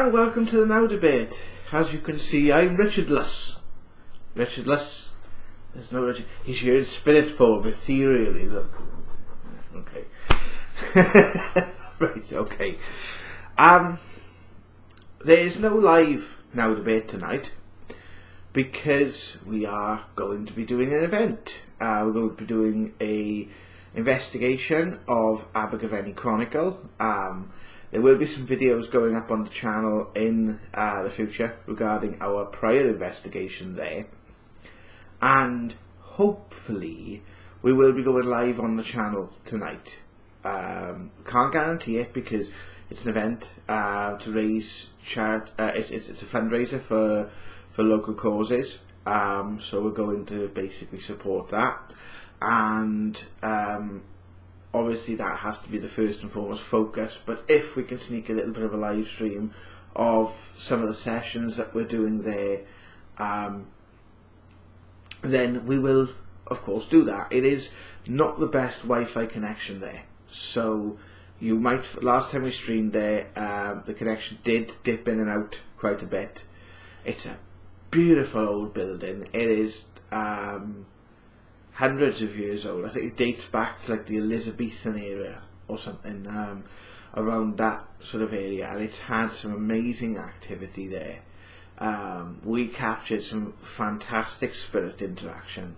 And welcome to the Now Debate. As you can see, I'm Richardless. Richardless. There's no Richard. He's here in spirit form, ethereally. Look. Okay. Right. Okay. There is no live Now Debate tonight because we are going to be doing an event. We're going to be doing a investigation of Abergavenny Chronicle. There will be some videos going up on the channel in the future regarding our prior investigation there, and hopefully we will be going live on the channel tonight. Can't guarantee it because it's an event to raise it's a fundraiser for local causes, so we're going to basically support that, and obviously that has to be the first and foremost focus. But if we can sneak a little bit of a live stream of some of the sessions that we're doing there, then we will of course do that. It is not the best Wi-Fi connection there, so you might, last time we streamed there, the connection did dip in and out quite a bit. It's a beautiful old building. It is hundreds of years old. I think it dates back to like the Elizabethan era or something, around that sort of area, and it's had some amazing activity there. We captured some fantastic spirit interaction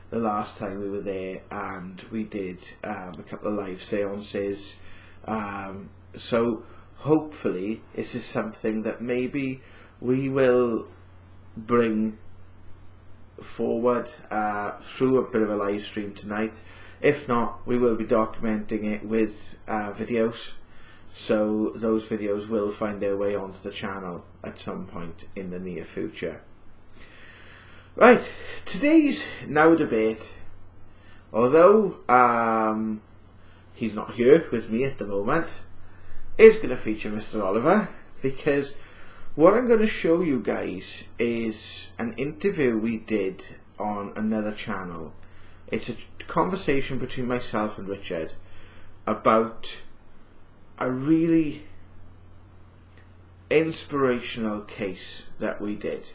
the last time we were there, and we did a couple of live seances. So hopefully this is something that maybe we will bring forward through a bit of a live stream tonight. If not, we will be documenting it with videos, so those videos will find their way onto the channel at some point in the near future. Right, today's Now Debate, although he's not here with me at the moment, is going to feature Mr. Oliver, because what I'm going to show you guys is an interview we did on another channel. It's a conversation between myself and Richard about a really inspirational case that we did.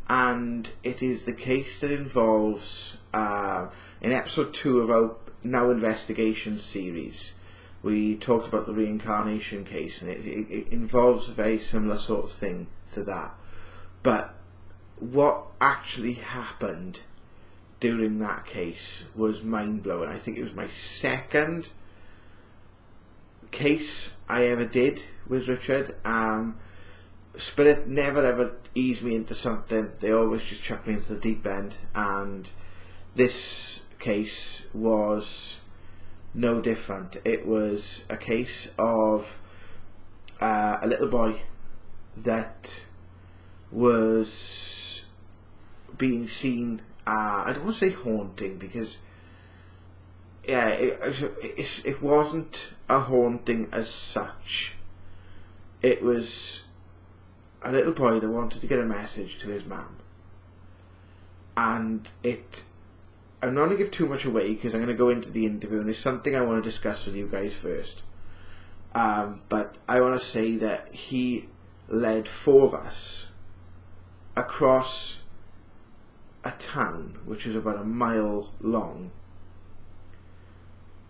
And it is the case that involves, in episode 2 of our Now Investigation series, we talked about the reincarnation case, and it involves a very similar sort of thing to that. But what actually happened during that case was mind-blowing. I think it was my second case I ever did with Richard. Spirit never ever eased me into something. They always just chucked me into the deep end, and this case was no different. It was a case of a little boy that was being seen, I don't want to say haunting, because yeah, it wasn't a haunting as such. It was a little boy that wanted to get a message to his mum, and I'm not going to give too much away because I'm going to go into the interview, and it's something I want to discuss with you guys first. But I want to say that he led 4 of us across a town which is about a mile long,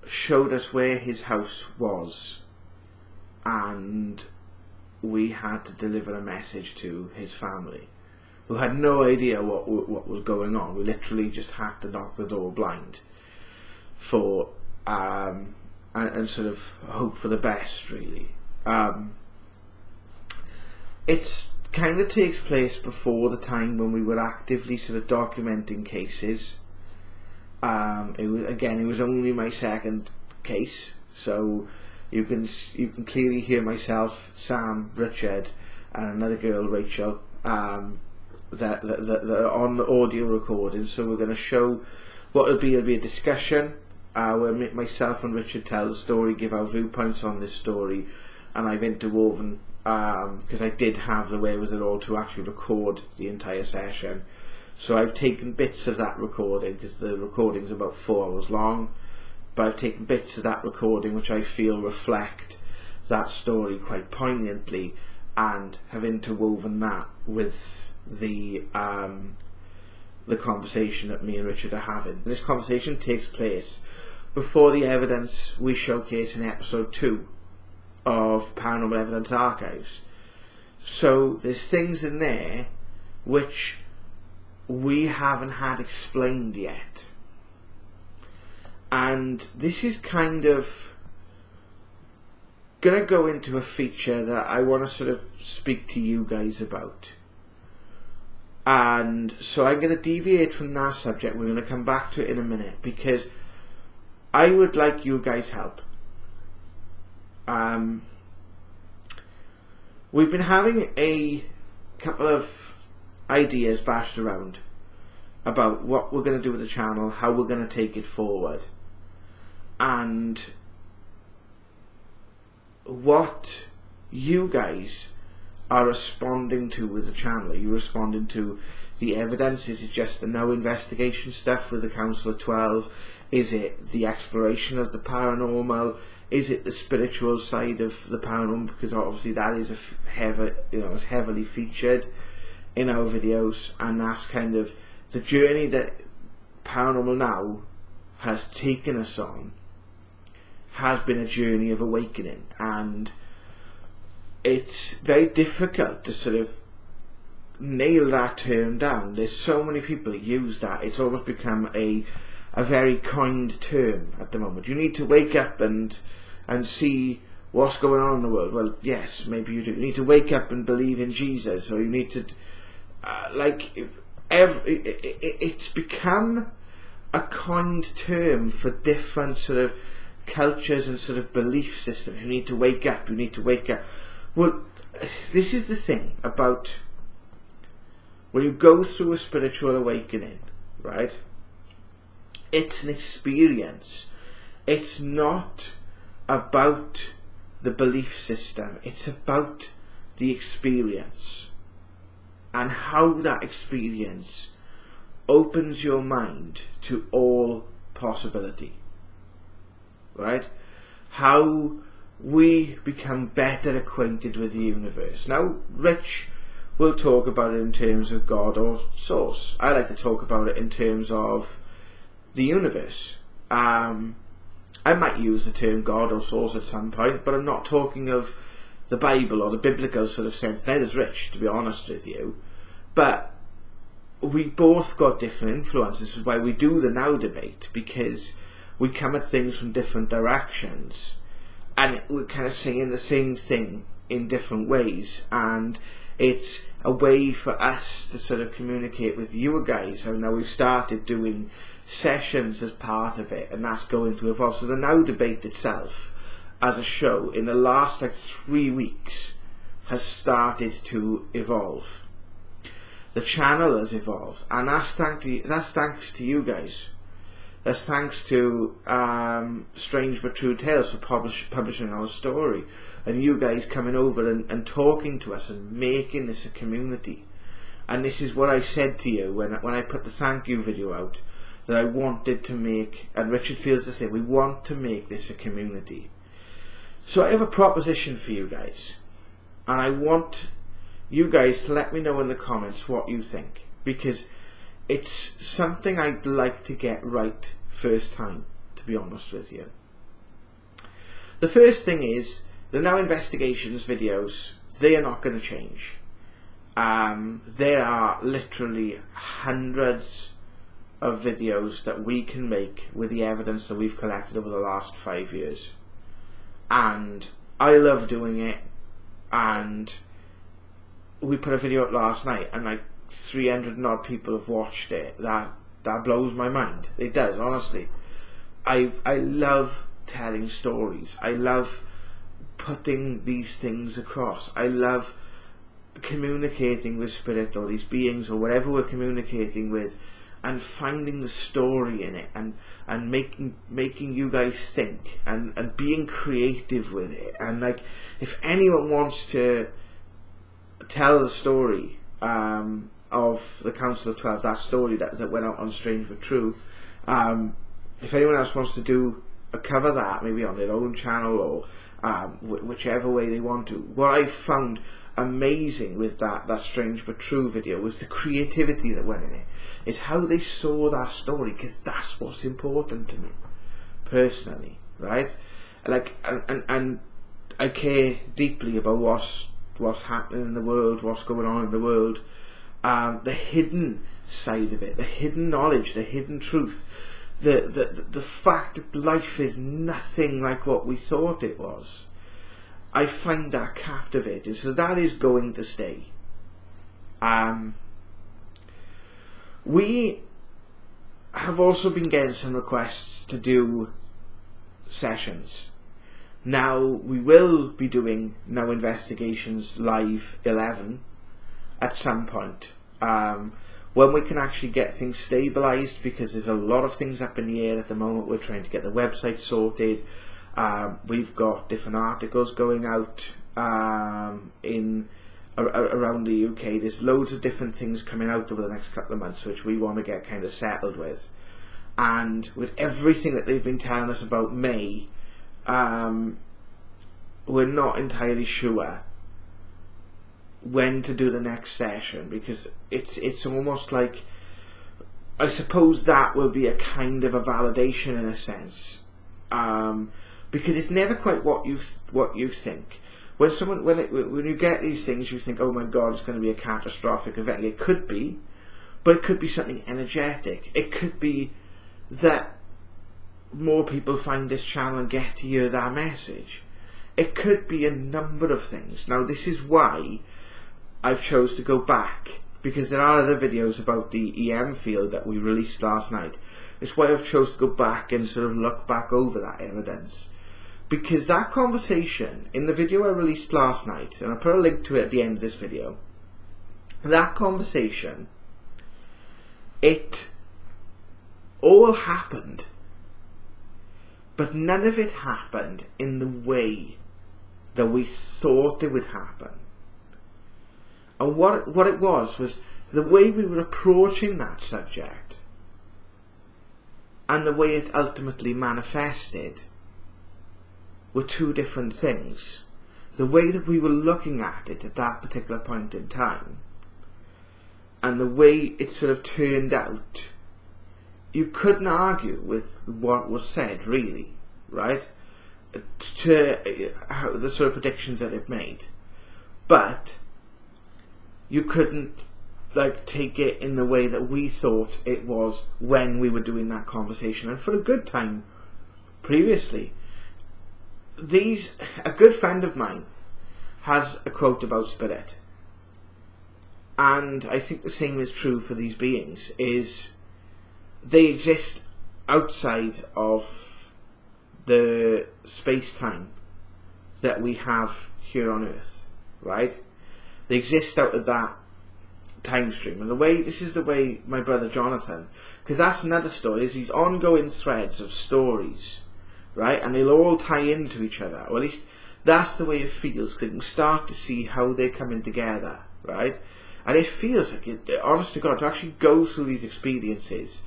showed us where his house was, and we had to deliver a message to his family, who had no idea what was going on. We literally just had to knock the door blind for and sort of hope for the best, really. It's kind of takes place before the time when we were actively sort of documenting cases. It was only my second case, so you can clearly hear myself, Sam, Richard, and another girl, Rachel, that are on the audio recording. So we're going to show what it'll be a discussion where myself and Richard tell the story, give our viewpoints on this story, and I've interwoven, because I did have the wherewithal to actually record the entire session, so I've taken bits of that recording, because the recording's about 4 hours long, but I've taken bits of that recording which I feel reflect that story quite poignantly, and have interwoven that with the conversation that me and Richard are having. This conversation takes place before the evidence we showcase in episode 2 of Paranormal Evidence Archives. So there's things in there which we haven't had explained yet, and this is kind of gonna go into a feature that I want to sort of speak to you guys about. And so I'm going to deviate from that subject. We're going to come back to it in a minute, because I would like you guys' help. We've been having a couple of ideas bashed around about what we're going to do with the channel, how we're going to take it forward, and what you guys are responding to with the channel. Are you responding to the evidence? Is it just the no investigation stuff with the Council of 12? Is it the exploration of the paranormal? Is it the spiritual side of the paranormal? Because obviously that is is heavily featured in our videos, and that's kind of the journey that Paranormal Now has taken us on. Has been a journey of awakening, and it's very difficult to sort of nail that term down. There's so many people that use that. It's almost become a very coined term at the moment. You need to wake up and see what's going on in the world. Well, yes, maybe you do. You need to wake up and believe in Jesus, or you need to it's become a coined term for different sort of cultures and sort of belief systems. You need to wake up, you need to wake up. Well, this is the thing about when you go through a spiritual awakening, right? It's an experience. It's not about the belief system. It's about the experience, and how that experience opens your mind to all possibility. Right? How we become better acquainted with the universe. Now, Rich will talk about it in terms of God or source. I like to talk about it in terms of the universe. I might use the term God or source at some point, but I'm not talking of the Bible or the biblical sort of sense. Neither's Rich, to be honest with you. But we both got different influences. This is why we do the Now debate, because we come at things from different directions, and we're kind of saying the same thing in different ways, and it's a way for us to sort of communicate with you guys. And now we've started doing sessions as part of it, and that's going to evolve. So the Now debate itself as a show in the last 3 weeks has started to evolve. The channel has evolved, and that's thanks to you guys. That's thanks to Strange But True Tales for publishing our story, and you guys coming over and talking to us and making this a community. And this is what I said to you when I put the thank you video out, that I wanted to make, and Richard feels the same, we want to make this a community. So I have a proposition for you guys, and I want you guys to let me know in the comments what you think, because it's something I'd like to get right first time, to be honest with you. The first thing is, the Now Investigations videos, they are not going to change. There are literally hundreds of videos that we can make with the evidence that we've collected over the last 5 years. And I love doing it, and we put a video up last night, and like 300 and odd people have watched it. That blows my mind. It does, honestly. I love telling stories. I love putting these things across. I love communicating with spirit or these beings or whatever we're communicating with, and finding the story in it, and making you guys think, and being creative with it. And like, if anyone wants to tell the story of the Council of 12, that story that went out on Strange But True, if anyone else wants to do cover that maybe on their own channel, or whichever way they want to. What I found amazing with that Strange But True video was the creativity that went in it. It's how they saw that story, because that's what's important to me personally, right? Like, and I care deeply about what's happening in the world, what's going on in the world, the hidden side of it, the hidden knowledge, the hidden truth, the fact that life is nothing like what we thought it was. I find that captivating, so that is going to stay. We have also been getting some requests to do sessions. Now, we will be doing No Investigations Live 11 at some point, when we can actually get things stabilised, because there's a lot of things up in the air at the moment. We're trying to get the website sorted. We've got different articles going out around the UK. There's loads of different things coming out over the next couple of months, which we want to get kind of settled with. And with everything that they've been telling us about May, we're not entirely sure when to do the next session, because it's almost like, I suppose that will be a kind of a validation in a sense, because it's never quite what you think. When you get these things, you think, oh my God, it's going to be a catastrophic event. It could be, but it could be something energetic. It could be that more people find this channel and get to hear that message. It could be a number of things. Now, this is why I've chose to go back, because there are other videos about the EM field that we released last night. It's why I've chose to go back and sort of look back over that evidence, because that conversation in the video I released last night, and I'll put a link to it at the end of this video, that conversation, it all happened, but none of it happened in the way that we thought it would happen. And what it was the way we were approaching that subject, and the way it ultimately manifested, were two different things. The way that we were looking at it at that particular point in time, and the way it sort of turned out, you couldn't argue with what was said, really, right? To how the sort of predictions that it made, but you couldn't like take it in the way that we thought it was when we were doing that conversation. And for a good time previously, a good friend of mine has a quote about spirit, and I think the same is true for these beings, is they exist outside of the space-time that we have here on Earth, right? They exist out of that time stream. And this is the way my brother Jonathan, because that's another story, is these ongoing threads of stories, right? And they'll all tie into each other, or at least that's the way it feels, because you can start to see how they're coming together, right? And it feels like, honest to God, to actually go through these experiences,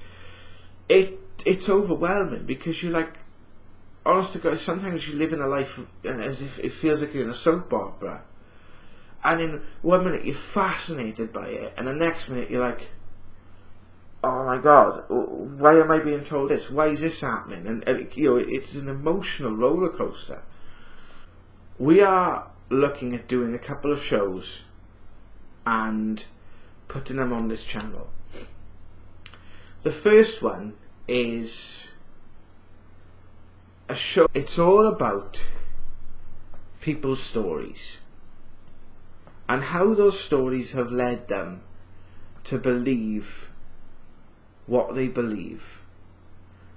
it's overwhelming, because you're like, honest to God, sometimes you live in a life as if it feels like you're in a soap opera, and in 1 minute you're fascinated by it, and the next minute you're like, oh my God, why am I being told this? Why is this happening? And it's an emotional roller coaster. We are looking at doing a couple of shows and putting them on this channel. The first one is a show. It's all about people's stories and how those stories have led them to believe what they believe,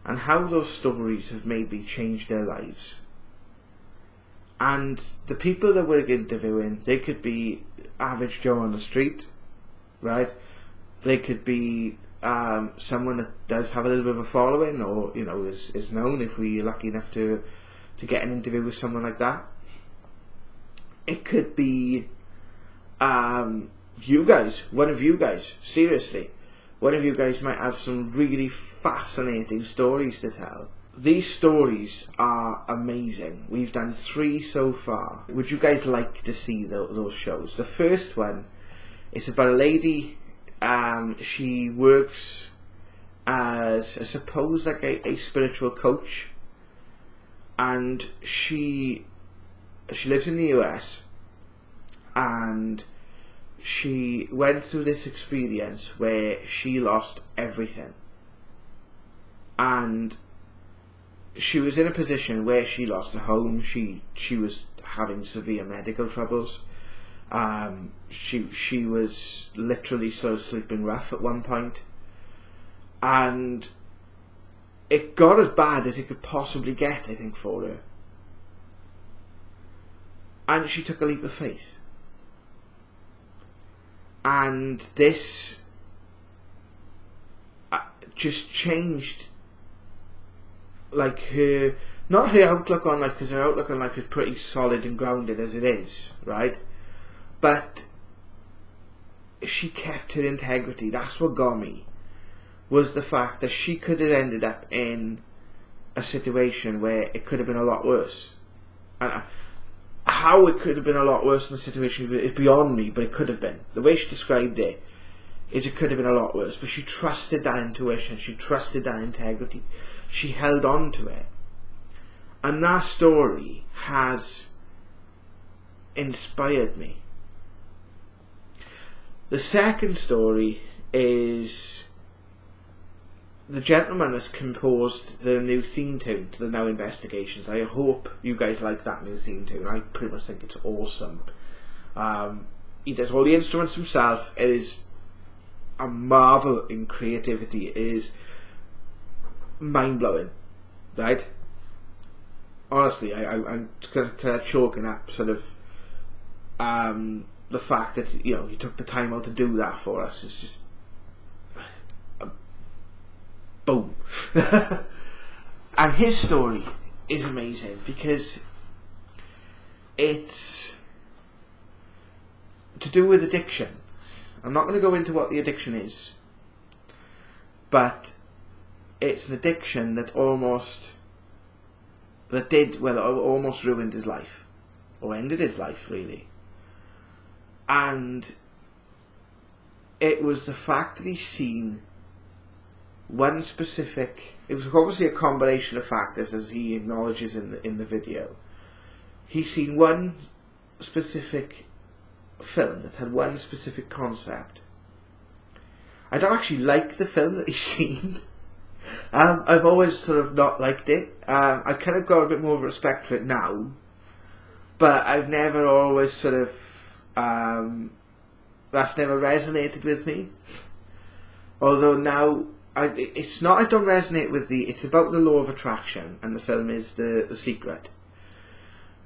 and how those stories have maybe changed their lives. And the people that we're interviewing, they could be average Joe on the street, right? They could be someone that does have a little bit of a following, or is known, if we're lucky enough to get an interview with someone like that. It could be you guys, one of you guys, seriously. One of you guys might have some really fascinating stories to tell, these stories are amazing. We've done 3 so far. Would you guys like to see those shows? The first one is about a lady. She works as, I suppose, like a spiritual coach, and she lives in the US, and she went through this experience where she lost everything, and she was in a position where she lost a home. She was having severe medical troubles. She was literally sort of sleeping rough at one point, and it got as bad as it could possibly get, I think, for her. And she took a leap of faith, and this just changed, like, her, not her outlook on life, because her outlook on life is pretty solid and grounded as it is, right? But she kept her integrity. That's what got me, was the fact that she could have ended up in a situation where it could have been a lot worse. And how it could have been a lot worse in the situation is beyond me, but it could have been. The way she described it is it could have been a lot worse, but she trusted that intuition, she trusted that integrity, she held on to it. And that story has inspired me. The second story is the gentleman that's composed the new theme tune to the Now Investigations. I hope you guys like that new theme tune. I pretty much think it's awesome. He does all the instruments himself. It is a marvel in creativity. It is mind-blowing, right? Honestly, I'm kind of choking up sort of the fact that, you know, he took the time out to do that for us. It's just boom. And his story is amazing because it's to do with addiction. I'm not going to go into what the addiction is, but it's an addiction that almost ruined his life, or ended his life, really. And it was the fact that he's seen one specific, it was obviously a combination of factors, as he acknowledges in the video. He's seen one specific film that had one specific concept. I don't actually like the film that he's seen. I've always sort of not liked it. I've kind of got a bit more respect for it now, but I've never always sort of that's never resonated with me. Although now it's not, I don't resonate with it's about the law of attraction, and the film is The Secret.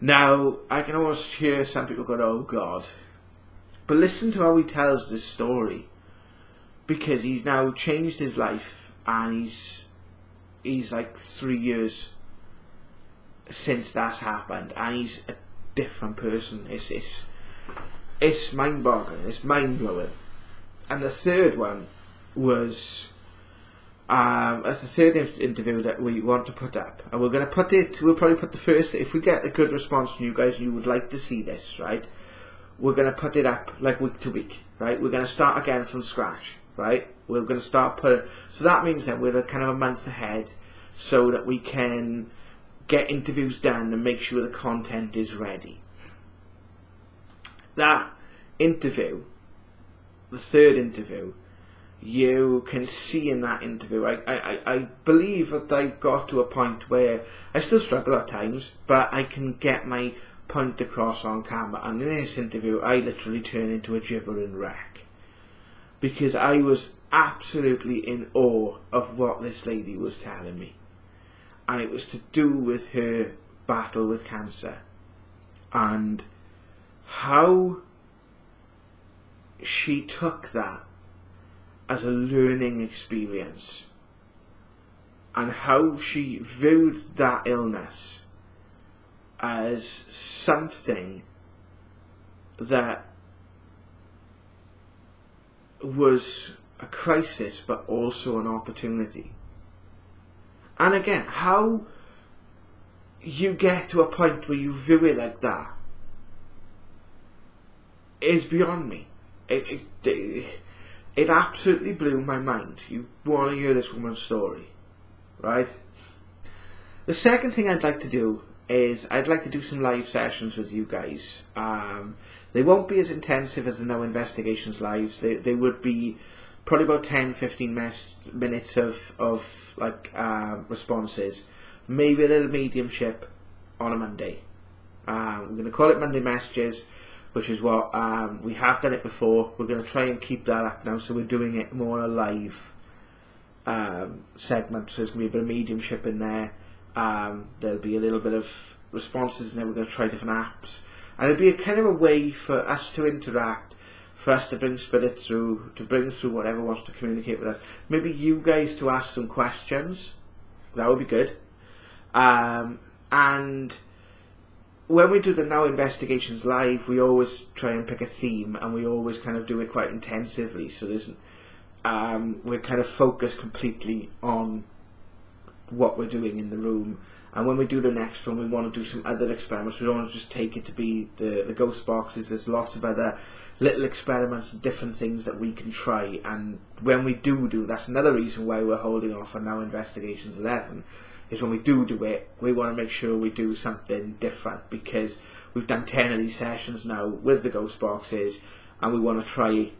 Now I can almost hear some people going, "Oh God," but listen to how he tells this story, because he's now changed his life, and he's like 3 years since that's happened, and he's a different person. It's mind-boggling, it's mind-blowing. And the third one was that's the third interview that we want to put up, and we'll probably put the first, if we get a good response from you guys, you would like to see this, right? We're going to put it up like week to week, right? We're going to start again from scratch, right? We're going to start so that means that we're kind of a month ahead, so that we can get interviews done and make sure the content is ready. That interview, the third interview, you can see in that interview, I believe that I got to a point where I still struggle at times, but I can get my point across on camera. And in this interview, I literally turn into a gibbering wreck, because I was absolutely in awe of what this lady was telling me, and it was to do with her battle with cancer, and how she took that as a learning experience, and how she viewed that illness as something that was a crisis but also an opportunity. And again, how you get to a point where you view it like that is beyond me. It absolutely blew my mind. You want to hear this woman's story, right? The second thing I'd like to do is I'd like to do some live sessions with you guys. They won't be as intensive as the Now Investigations lives. They would be probably about 10-15 minutes of like responses. Maybe a little mediumship on a Monday. We're going to call it Monday Messages, which is what we have done it before. We're going to try and keep that up now, so we're doing it more a live segment. So there's going to be a bit of mediumship in there. There'll be a little bit of responses, and then we're going to try different apps, and it'll be a kind of a way for us to interact, for us to bring spirit through, to bring through whatever wants to communicate with us. Maybe you guys to ask some questions. That would be good. And when we do the Now Investigations live, we always try and pick a theme, and we always kind of do it quite intensively. So there's, we're kind of focused completely on what we're doing in the room. And when we do the next one, we want to do some other experiments. We don't want to just take it to be the ghost boxes. There's lots of other little experiments and different things that we can try. And when we do, that's another reason why we're holding off on Now Investigations 11, is when we do it, we want to make sure we do something different, because we've done 10 of these sessions now with the ghost boxes, and we want to try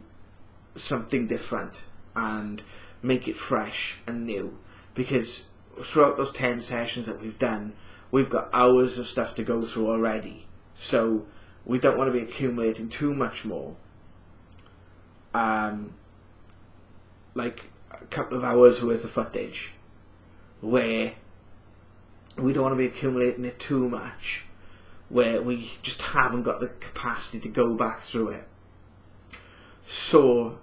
something different and make it fresh and new, because throughout those 10 sessions that we've done, we've got hours of stuff to go through already, so we don't want to be accumulating too much more, like a couple of hours worth of footage, where we don't want to be accumulating it too much, where we just haven't got the capacity to go back through it. So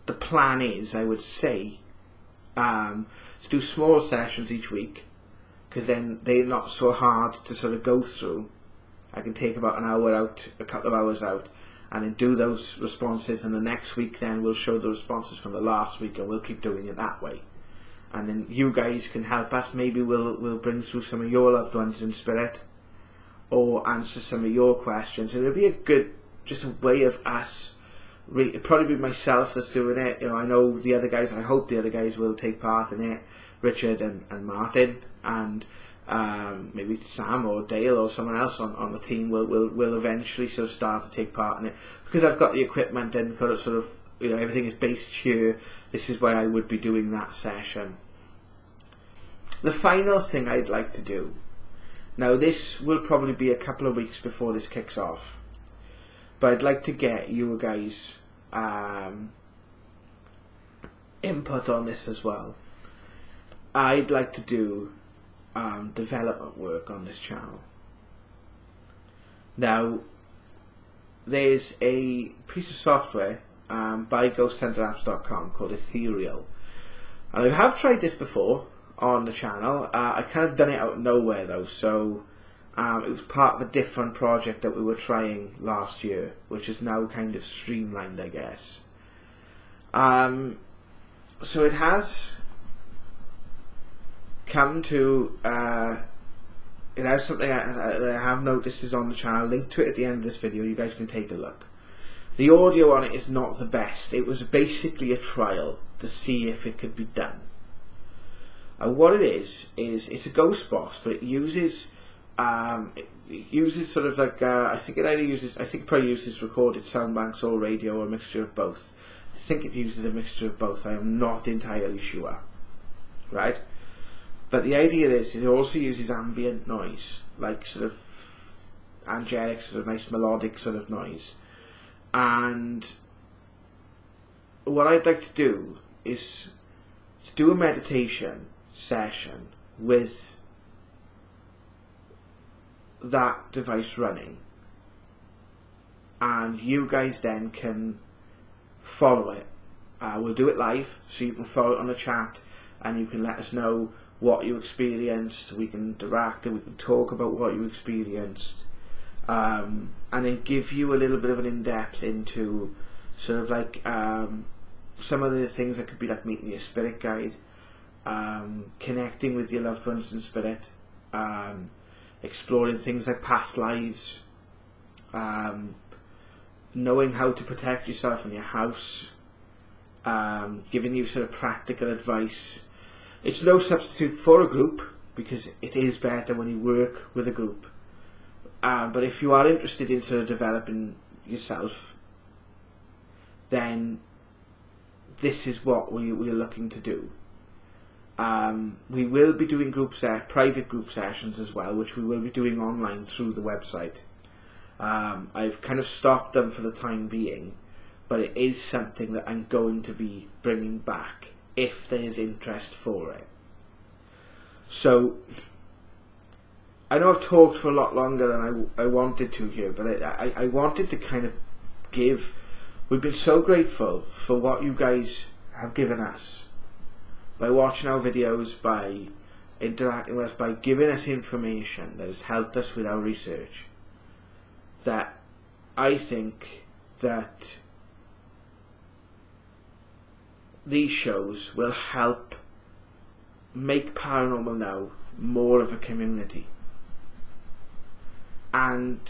the plan is, I would say, to do small sessions each week, because then they're not so hard to sort of go through. I can take about an hour out, a couple of hours out, and then do those responses, and the next week then we'll show the responses from the last week, and we'll keep doing it that way. And then you guys can help us. Maybe we'll bring through some of your loved ones in spirit, or answer some of your questions. It'll be a good, just a way of us. It'll probably be myself that's doing it. You know, I know the other guys. I hope the other guys will take part in it. Richard and Martin, and maybe Sam or Dale or someone else on the team will eventually sort of start to take part in it, because I've got the equipment and got it sort of, you know, everything is based here. This is why I would be doing that session. The final thing I'd like to do, now this will probably be a couple of weeks before this kicks off, but I'd like to get you guys input on this as well. I'd like to do development work on this channel. Now, there's a piece of software by ghosthunterapps.com called Ethereal, and I have tried this before on the channel. I kind of done it out of nowhere though, so it was part of a different project that we were trying last year, which is now kind of streamlined, I guess. So it has come to it has something that I have noticed is on the channel. Link to it at the end of this video. You guys can take a look. The audio on it is not the best. It was basically a trial to see if it could be done. And what it is it's a ghost box, but it uses sort of like I think it probably uses recorded sound banks or radio, or a mixture of both. I think it uses a mixture of both. I am not entirely sure, right? But the idea is it also uses ambient noise, like sort of angelic, sort of nice melodic sort of noise. And what I'd like to do is to do a meditation session with that device running, and you guys then can follow it. We'll do it live, so you can follow it on the chat, and you can let us know what you experienced. We can interact and we can talk about what you experienced, and then give you a little bit of an in-depth into sort of like some of the things that could be like meeting your spirit guide, connecting with your loved ones in spirit, exploring things like past lives, knowing how to protect yourself in your house, giving you sort of practical advice. It's no substitute for a group, because it is better when you work with a group. But if you are interested in sort of developing yourself, then this is what we're looking to do. We will be doing private group sessions as well, which we will be doing online through the website. I've kind of stopped them for the time being, but it is something that I'm going to be bringing back if there is interest for it. So I know I've talked for a lot longer than I wanted to here, but I wanted to kind of we've been so grateful for what you guys have given us by watching our videos, by interacting with us, by giving us information that has helped us with our research, that I think that these shows will help make Paranormal Now more of a community. And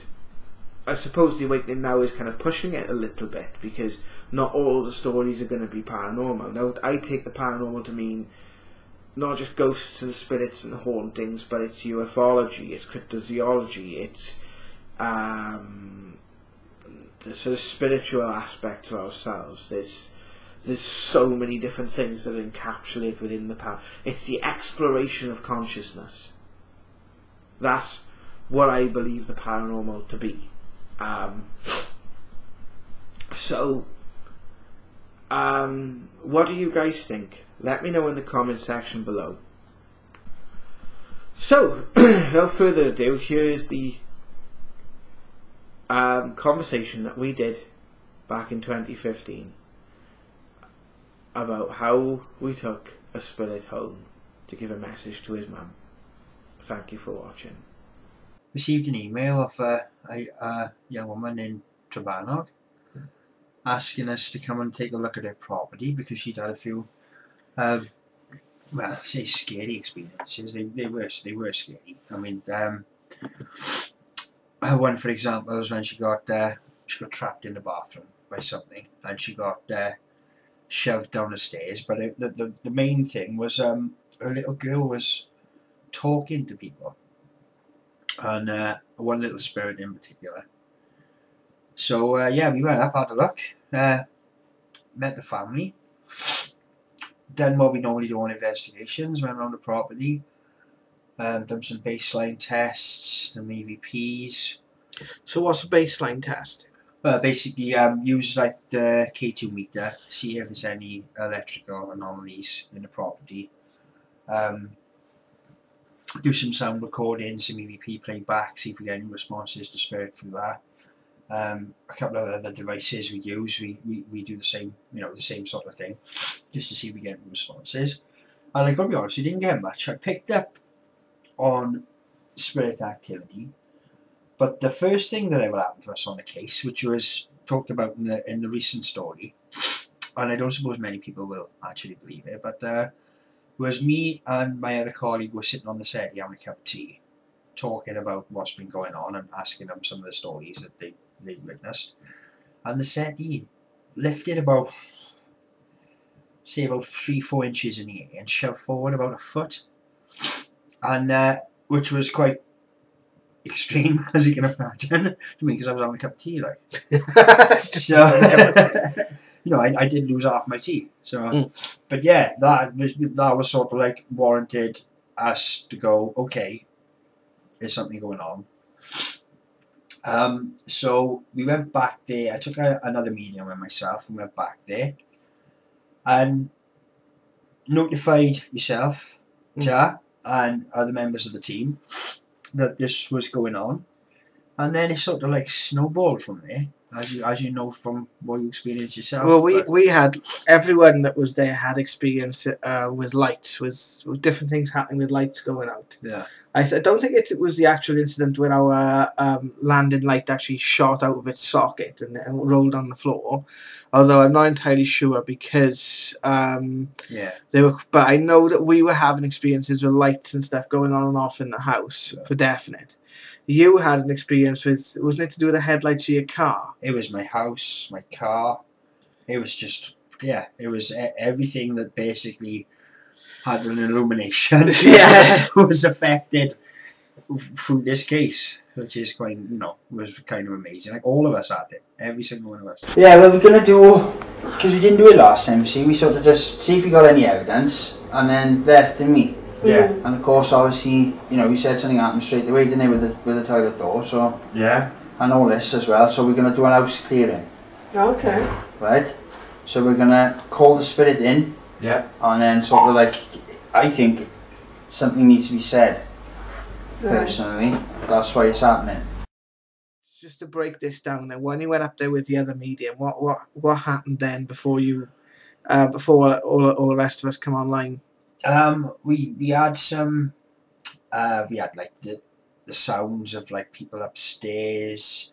I suppose the Awakening Now is kind of pushing it a little bit, because not all the stories are going to be paranormal. Now, I take the paranormal to mean not just ghosts and spirits and hauntings, but it's ufology, it's cryptozoology, it's the sort of spiritual aspect to ourselves. There's so many different things that are encapsulated within the power. It's the exploration of consciousness. That's what I believe the paranormal to be. What do you guys think? Let me know in the comment section below. So, without further ado, here is the conversation that we did back in 2015 about how we took a spirit home to give a message to his mum. Thank you for watching. Received an email of a young woman in Trebannog asking us to come and take a look at her property, because she'd had a few, well, say scary experiences. They were scary. I mean, one for example was when she got trapped in the bathroom by something, and she got shoved down the stairs. But the main thing was her little girl was talking to people, and one little spirit in particular. So yeah, we went up, had a look, met the family, done what we normally do on investigations, went around the property, done some baseline tests, some EVPs. So what's a baseline test? Well, basically use like the K2 meter, see if there's any electrical anomalies in the property. Do some sound recording, some EVP playback, see if we get any responses to spirit through that. A couple of other devices we use, we do the same, the same sort of thing, just to see if we get any responses. And I gotta be honest, we didn't get much. I picked up on spirit activity, but the first thing that ever happened to us on the case, which was talked about in the recent story, and I don't suppose many people will actually believe it, but was me and my other colleague were sitting on the settee having a cup of tea, talking about what's been going on and asking them some of the stories that they'd witnessed. And the settee lifted about 3-4 inches in the air and shoved forward about a foot, and which was quite extreme, as you can imagine, to me, because I was having a cup of tea, like. So, I did lose half my tea. So, but yeah, that was sort of like warranted us to go, okay, there's something going on. So we went back there. I took another medium with myself and went back there and notified yourself, Ja, and other members of the team that this was going on. And then it sort of like snowballed from there. as you know from what you experienced yourself. Well, we had, everyone that was there had experience with lights, with different things happening with lights going out. Yeah. I don't think it was the actual incident where our landing light actually shot out of its socket and then rolled on the floor. Although I'm not entirely sure because they were. But I know that we were having experiences with lights and stuff going on and off in the house for definite. You had an experience with, wasn't it to do with the headlights of your car? It was my house, my car. It was just, yeah, it was everything that basically had an illumination. Was affected through this case, which is quite, was kind of amazing. Like all of us had it, every single one of us. Yeah, well, we're gonna do, because we didn't do it last time. See, we sort of just see if we got any evidence, and then left in me. Yeah. And of course, obviously, we said something happened straight away, didn't we, with the toilet door, so... Yeah. And all this as well, so we're going to do an house clearing. Okay. Right? So we're going to call the spirit in. Yeah. And then sort of like, I think something needs to be said, personally. That's why it's happening. Just to break this down then, when you went up there with the other medium, what happened then before you, before all the rest of us come online? We had some, we had like the sounds of like people upstairs.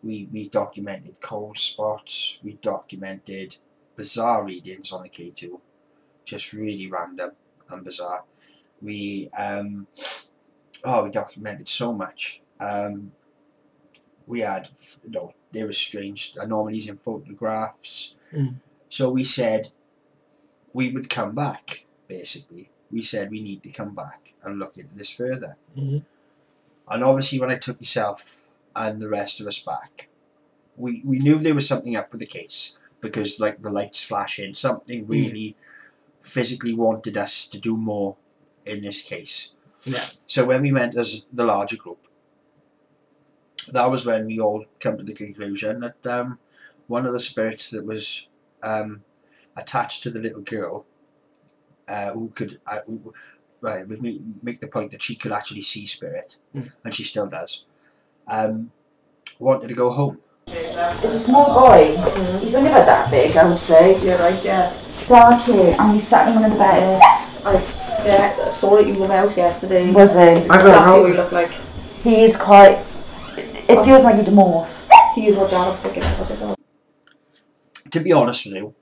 We documented cold spots. We documented bizarre readings on the K2, just really random and bizarre. We documented so much. We had, there were strange anomalies in photographs. So we said we would come back. Basically, we said we need to come back and look into this further. And obviously, when I took yourself and the rest of us back, we knew there was something up with the case, because like the lights flashing, something really physically wanted us to do more in this case. Yeah. So when we went as the larger group, that was when we all come to the conclusion that one of the spirits that was attached to the little girl, who could make the point that she could actually see spirit, and she still does, wanted to go home. It's a small boy. He's only about that big, I would say. You're right, yeah. Dark hair, and he's sat in one of the beds. I saw it. He was in the house yesterday. Was he? I don't know what he looked like. He is quite... It feels like he's a morph. He is what Dan was picking up. To be honest with you,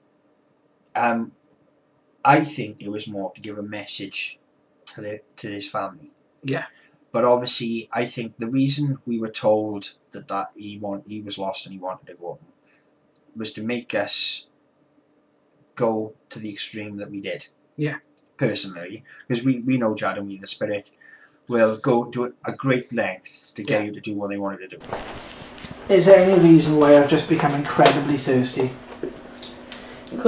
I think it was more to give a message to his family. Yeah. But obviously, I think the reason we were told that he was lost and he wanted to go home was to make us go to the extreme that we did. Yeah. Personally, because we know Jad and we, the spirit, will go to a great length to get you to do what they wanted to do. Is there any reason why I've just become incredibly thirsty? You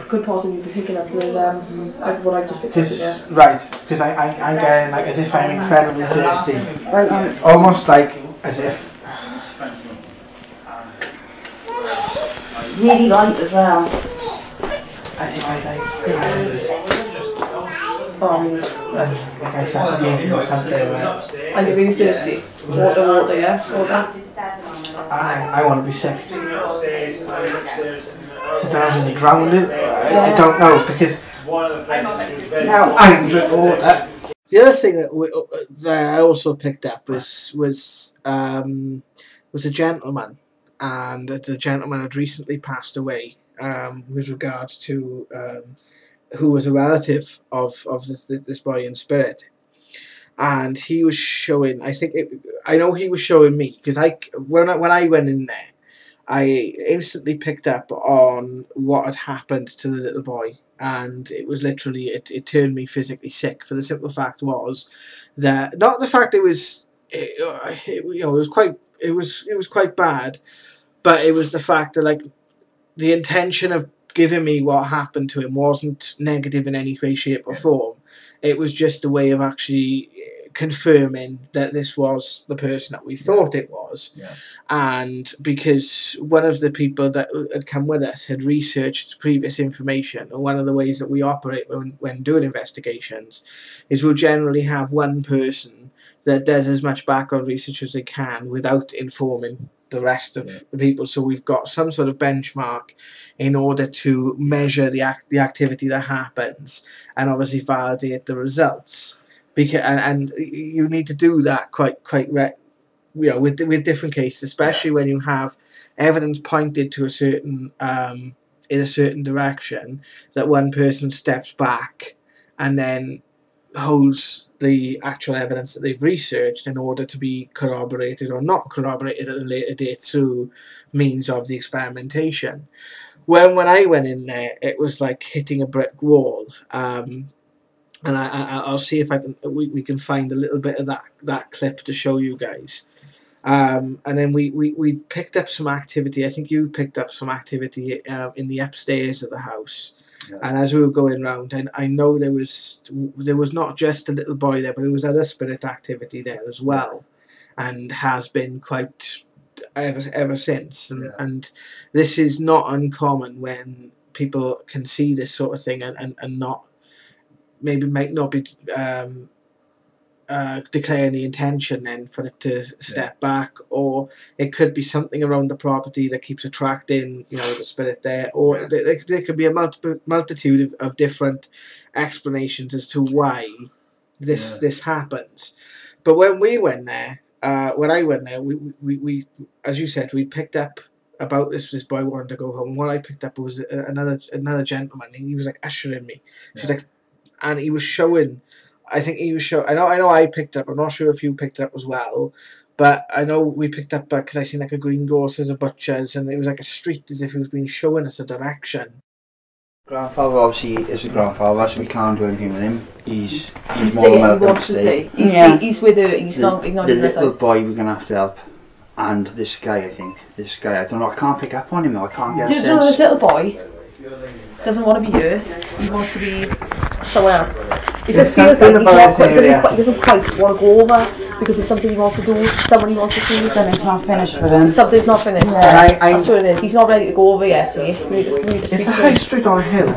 could possibly be picking up the what I just picked up. Yeah. Right, because I'm getting like as if I'm incredibly thirsty. Almost like as if. Really light as well. As if I like I suffocated or something. And you're really thirsty. Water, yeah? Water. I want to be sick. So I haven't drowned it. I don't know, because I'm drinking water. The other thing that I also picked up was a gentleman, and the gentleman had recently passed away. With regards to who was a relative of this boy in spirit, and he was showing. I know he was showing me, because when I went in there, I instantly picked up on what had happened to the little boy, and it was literally it turned me physically sick. For the simple fact was that not the fact it was quite bad, but it was the fact that like the intention of giving me what happened to him wasn't negative in any way, shape or form. It was just a way of actually confirming that this was the person that we thought it was. Yeah. And because one of the people that had come with us had researched previous information, and one of the ways that we operate when doing investigations is we'll generally have one person that does as much background research as they can without informing the rest of the people. So we've got some sort of benchmark in order to measure the activity that happens, and obviously validate the results. Because and you need to do that quite with different cases, especially when you have evidence pointed to a certain in a certain direction, that one person steps back and then holds the actual evidence that they've researched in order to be corroborated or not corroborated at a later date through means of the experimentation. When I went in there, it was like hitting a brick wall. And I'll see if we can find a little bit of that clip to show you guys. And then we picked up some activity. I think you picked up some activity in the upstairs of the house. Yeah. And as we were going round, and I know there was not just a little boy there, but there was other spirit activity there as well, and has been quite ever since. And this is not uncommon when people can see this sort of thing and not might not be declaring the intention then for it to step back, or it could be something around the property that keeps attracting the spirit there, or there could be a multitude of different explanations as to why this happens. But when we went there, when I went there, we as you said, we picked up about this boy wanted to go home. What I picked up was another gentleman. He was like ushering me. She's like, and he was showing. I think he was showing. I know I picked up. I'm not sure if you picked up as well, but I know we picked up because I seen like a greengrocer's, a butcher's, and it was like a street, as if he was being shown us a direction. Grandfather obviously is a grandfather, so we can't do anything with him. He's more than welcome to stay. He's with her. He's not the little boy we're gonna have to help, and this guy. I think this guy. I don't know. I can't pick up on him though. I can't get a sense. This little boy doesn't want to be here. He wants to be somewhere else. It just feels like he doesn't quite want to go over because there's something he wants to do, someone he wants to see. Something's not finished for him. Something's not finished. Yeah. That's what it is. He's not ready to go over yet, see? It's a high street on a hill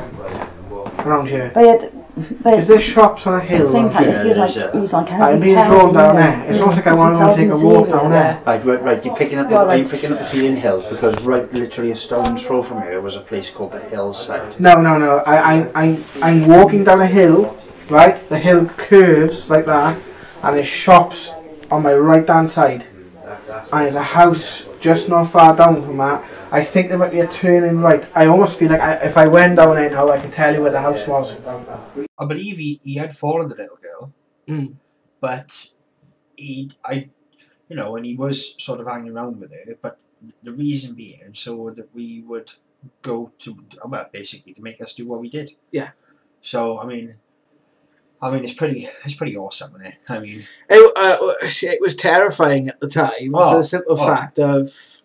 around here. But is there shops on a hill? At the same time, it feels like he's like I'm being drawn down there. It's almost like I want to take a walk down there. Right. You're picking up. Are you picking up the Peeling Hills? Because right, literally a stone's throw from here was a place called the Hillside. No. I'm walking down a hill. Right, the hill curves like that, and there's shops on my right hand side, and there's a house just not far down from that. I think there might be a turning right. I almost feel like if I went down there now, I can tell you where the house was. I believe he had followed the little girl, but and he was sort of hanging around with her. But the reason being so that we would go to, basically to make us do what we did. Yeah. So I mean, it's pretty awesome, isn't it? I mean, it was terrifying at the time for the simple fact of,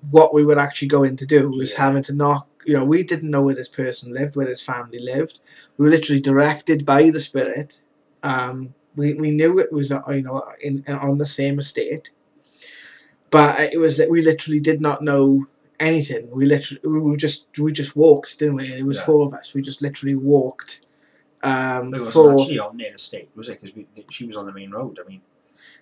what we were actually going to do was having to knock. We didn't know where this person lived, where this family lived. We were literally directed by the spirit. We knew it was on the same estate, but it was that we literally did not know anything. We just walked, didn't we? And it was 4 of us. We just literally walked. It wasn't actually on their estate, was it? Because she was on the main road. I mean,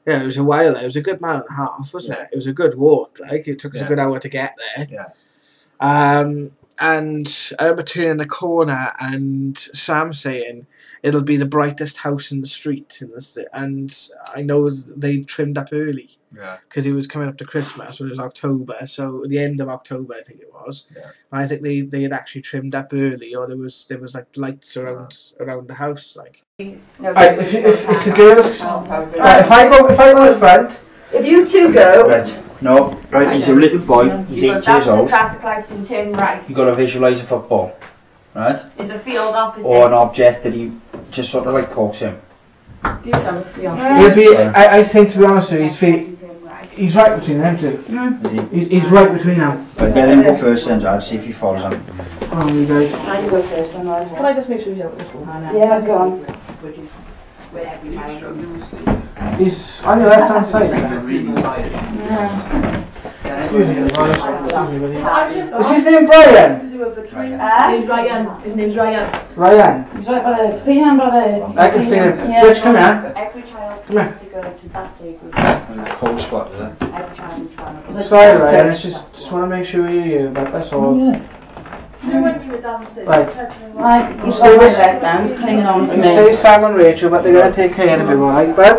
yeah, it was a while. It was a good mile and a half, wasn't it? It was a good walk. Like it took us a good hour to get there. Yeah. And I remember turning the corner and Sam saying it'll be the brightest house in the street, and I know they trimmed up early. Yeah. Because it was coming up to Christmas, when it was October, so the end of October I think it was. Yeah. And I think they had actually trimmed up early, or there was like lights around the house, like. If the girls, if I go in front, if you two go. Right. No. Right. He's a little boy. He's 8 years old. Traffic lights and turn right. You got to visualise a football, right? There's a field opposite. Or an object that you just sort of like coax him. He'll be. I think, to be honest with you, he's right between them two. He's right between them. Right, get him to go first then, I'll see if he follows him. Oh, you guys. I can go first, then. Can I just make sure he's out of this one? Yeah, go on. He's on your left hand side. Excuse me, what's his name, Brian? you of a dream? Eh? His name's Ryan. His name's Ryan. Ryan, He's right by the freehand brother. I can feel it. Yeah. Rich, come here. Every child Come here. needs to go to that playgroup. And the cold spot, is it? Every child in town. Sorry, Ryan, it's just want to make sure you hear that, that's all. Yeah. You know when you were dancing? Right. Right, he's Stay got my with- leg down, he's clinging on to You me. stay Sam and Rachel, but they're going to take care of you, alright, bud?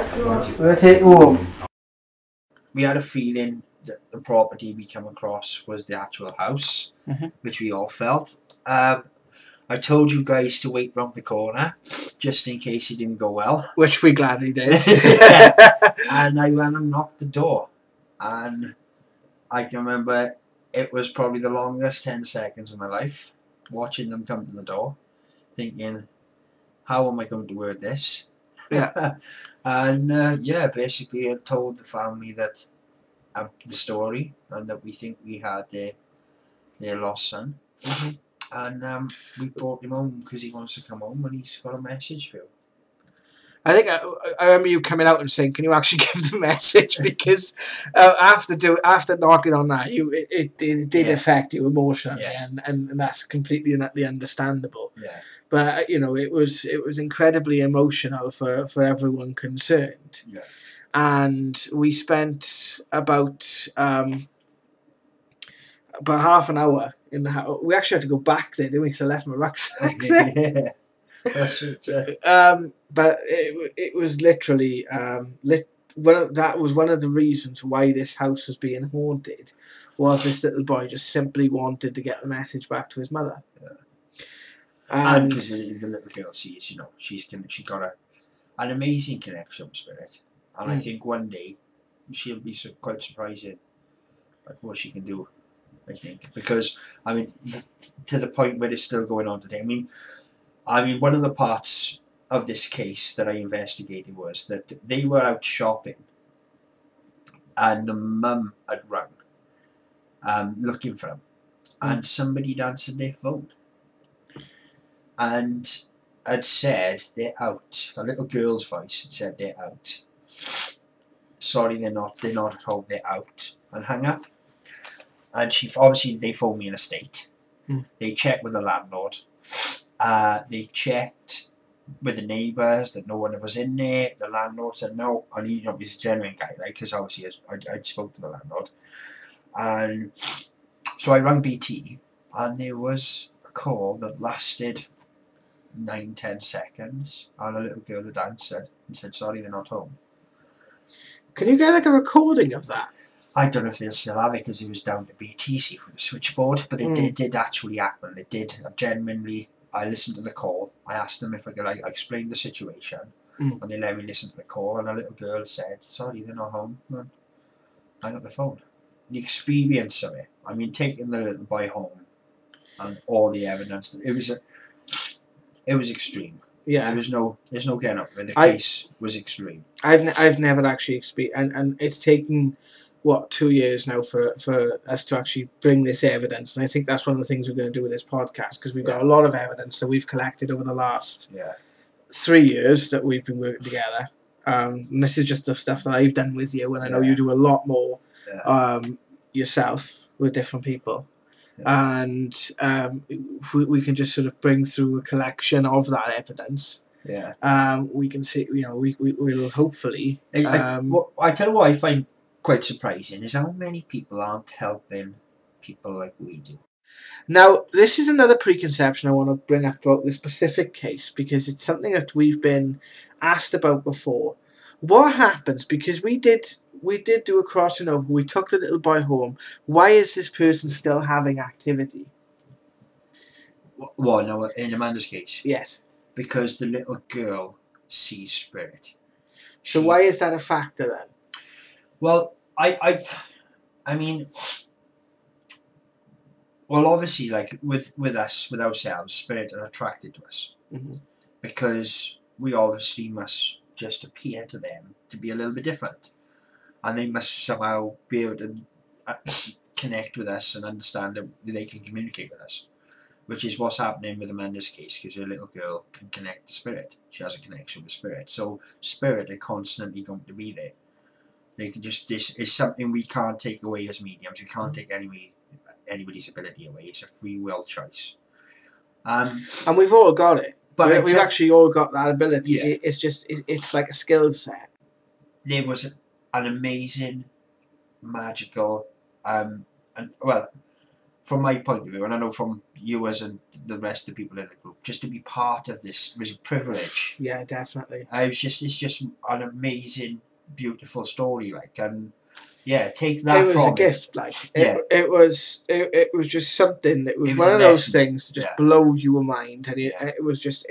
We're going to take you home. We had a feeling that the property we come across was the actual house, which we all felt. I told you guys to wait round the corner, just in case it didn't go well. Which we gladly did. And I went and knocked the door. And I can remember it was probably the longest 10 seconds of my life, watching them come to the door, thinking, how am I going to word this? Yeah. And yeah, basically I told the family that the story, and that we think we had their lost son. And we brought him home because he wants to come home, and he's got a message for you. I think I remember you coming out and saying, "Can you actually give the message?" Because after knocking on that, it did affect you emotionally, and that's completely understandable. Yeah. But you know, it was incredibly emotional for everyone concerned. Yeah. And we spent about half an hour in the house. We actually had to go back there, didn't we? Because I left my rucksack there. Yeah. That's it. But it was literally that was one of the reasons why this house was being haunted, was this little boy just simply wanted to get the message back to his mother. Yeah. And because the little girl sees, you know, she got an amazing connection with spirit, and I think one day she'll be quite surprising at what she can do. I think, because I mean, to the point where it's still going on today. I mean, one of the parts of this case that I investigated was that they were out shopping, and the mum had rung, looking for him, and somebody had answered their phone, and had said they're out. A little girl's voice had said they're out. Sorry, they're not at home. They're out, and hung up. And they phoned me in a state. They checked with the landlord. They checked with the neighbours that no one was in there. The landlord said no, and he's a genuine guy, right? Because obviously I spoke to the landlord, and so I rang BT, and there was a call that lasted 9-10 seconds, and a little girl had answered and said, "Sorry, they're not home." can you get like a recording of that? I don't know if they'll still have it because it was down to BTC for the switchboard, but it did actually happen. It did. I listened to the call. I asked them if I could. I explained the situation, and they let me listen to the call. And a little girl said, "Sorry, they're not home." Man, hang up the phone. The experience of it. I mean, taking the little boy home, and all the evidence. It was extreme. Yeah. There's no getting up there. The case was extreme. I've never actually experienced, and it's taken 2 years now for us to actually bring this evidence, and I think that's one of the things we're going to do with this podcast, because we've got a lot of evidence that we've collected over the last 3 years that we've been working together. And this is just the stuff that I've done with you, and I know you do a lot more yourself with different people. And we can just sort of bring through a collection of that evidence. We can see, we'll hopefully. I tell you what I find quite surprising is how many people aren't helping people like we do. Now, this is another preconception I want to bring up about this specific case, because it's something that we've been asked about before. What happens, because we did do a crossing over, we took the little boy home. Why is this person still having activity? Well, no, in Amanda's case. Yes. Because the little girl sees spirit. So why is that a factor then? Well, I mean, well, obviously, like with ourselves, spirit are attracted to us, because we obviously must just appear to them to be a little bit different, and they must somehow be able to connect with us and understand that they can communicate with us, which is what's happening with Amanda's case, because her little girl can connect to spirit. She has a connection with spirit, so spirit are constantly going to be there. They can just, this is something we can't take away as mediums. We can't take anybody's ability away. It's a free will choice. And we've all got it. But We've actually all got that ability. Yeah. It's just it's like a skill set. There was an amazing, magical, and well, from my point of view, and I know from you as and the rest of the people in the group, just to be part of this was a privilege. Yeah, definitely. It's just an amazing, beautiful story, like, and yeah, take that. It was from a gift, like Yeah. it was just something. It was It was one a of those lesson. things that just Yeah. blow your mind, and Yeah. it was just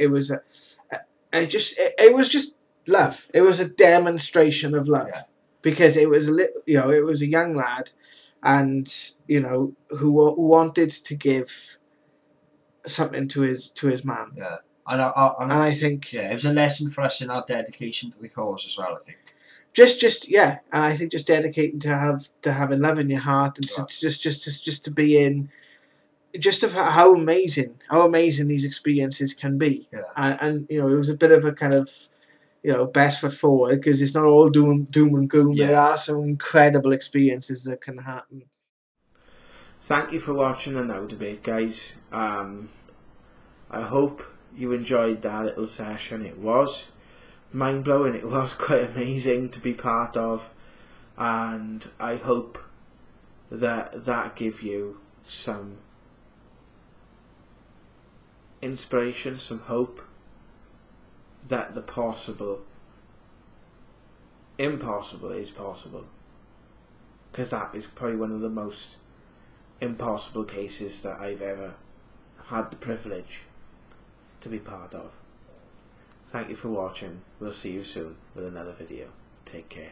love. It was a demonstration of love. Yeah. Because it was it was a young lad, and who wanted to give something to his mum. Yeah, And I think yeah, it was a lesson for us in our dedication to the cause as well. I think and I think just dedicating to having love in your heart, and Right. to be in, just of how amazing these experiences can be. Yeah. And it was a bit of a kind of best foot forward, because it's not all doom and gloom. Yeah. There are some incredible experiences that can happen. Thank you for watching the Now Debate, guys. I hope you enjoyed that little session. It was mind-blowing. It was quite amazing to be part of, and I hope that give you some inspiration, some hope that the impossible is possible, because that is probably one of the most impossible cases that I've ever had the privilege to be part of. Thank you for watching. We'll see you soon with another video. Take care.